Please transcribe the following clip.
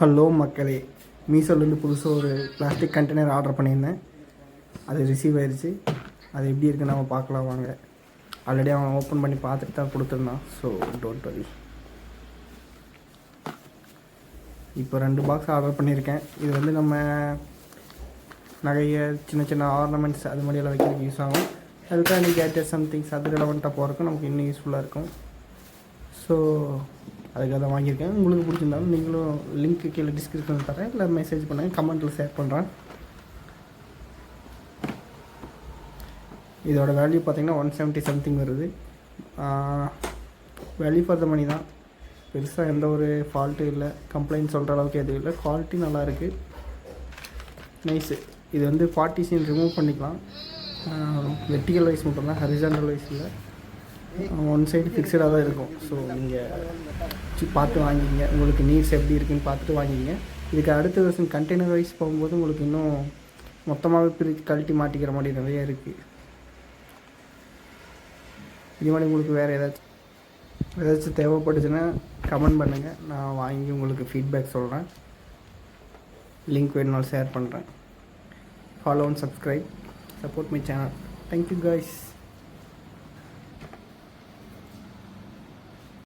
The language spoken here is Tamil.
ஹலோ மக்களே, மீஷோலேருந்து புதுசாக ஒரு பிளாஸ்டிக் கண்டெய்னர் ஆர்டர் பண்ணியிருந்தேன். அது ரிசீவ் ஆயிடுச்சு. அது எப்படி இருக்குன்னு நம்ம பார்க்கலாம் வாங்க. ஆல்ரெடி அவன் ஓப்பன் பண்ணி பார்த்துட்டு தான் கொடுத்துருந்தான். So don't worry. இப்போ 2 பாக்ஸ் ஆர்டர் பண்ணியிருக்கேன். இது வந்து நம்ம நிறைய சின்ன சின்ன ஆர்னமெண்ட்ஸ் அது மாதிரியெல்லாம் வைக்கிறதுக்கு யூஸ் ஆகும். எலக்ட்ரானிக் கேட்ஜெட் சம்திங்ஸ் அது ரெலவெண்ட்டாக போகிறதுக்கு நமக்கு இன்னும் யூஸ்ஃபுல்லாக இருக்கும். ஸோ அதுக்காக தான் வாங்கியிருக்கேன். உங்களுக்கு பிடிச்சிருந்தாலும் நீங்களும் லிங்க்கு கீழே டிஸ்கிரிப்ஷனில் தரேன், இல்லை மெசேஜ் பண்ணுங்கள், கமெண்ட்டில் ஷேர் பண்ணுறேன். இதோட வேல்யூ பார்த்திங்கன்னா 170 சம்திங் வருது. வேல்யூ ஃபார் த மணி தான். பெருசாக எந்த ஒரு ஃபால்ட்டும் இல்லை, கம்ப்ளைண்ட் சொல்கிற அளவுக்கு எதுவும் இல்லை. குவாலிட்டி நல்லா இருக்குது, நைஸு. இது வந்து பார்ட்டிஷன் ரிமூவ் பண்ணிக்கலாம். வெர்டிகல் வைஸ் மட்டும் தான், ஹரிசாண்டல் வைஸ் இல்லை. ஒன் சைடு ஃபிக்ஸடாக தான் இருக்கும். ஸோ நீங்கள் பார்த்து வாங்கிங்க, உங்களுக்கு நீட்ஸ் எப்படி இருக்குன்னு பார்த்துட்டு வாங்கிங்க. இதுக்கு அடுத்த வருஷம் கண்டெய்னர் வைஸ் போகும்போது உங்களுக்கு இன்னும் மொத்தமாகவே பிரித்து கழட்டி மாட்டிக்கிற மாதிரி நிறைய இருக்குது. இது மாதிரி உங்களுக்கு வேறு ஏதாச்சும் தேவைப்பட்டுச்சுன்னா கமெண்ட் பண்ணுங்கள், நான் வாங்கி உங்களுக்கு ஃபீட்பேக் சொல்கிறேன். லிங்க் வேணுனாலும் ஷேர் பண்ணுறேன். Follow and subscribe, support my channel. Thank you guys.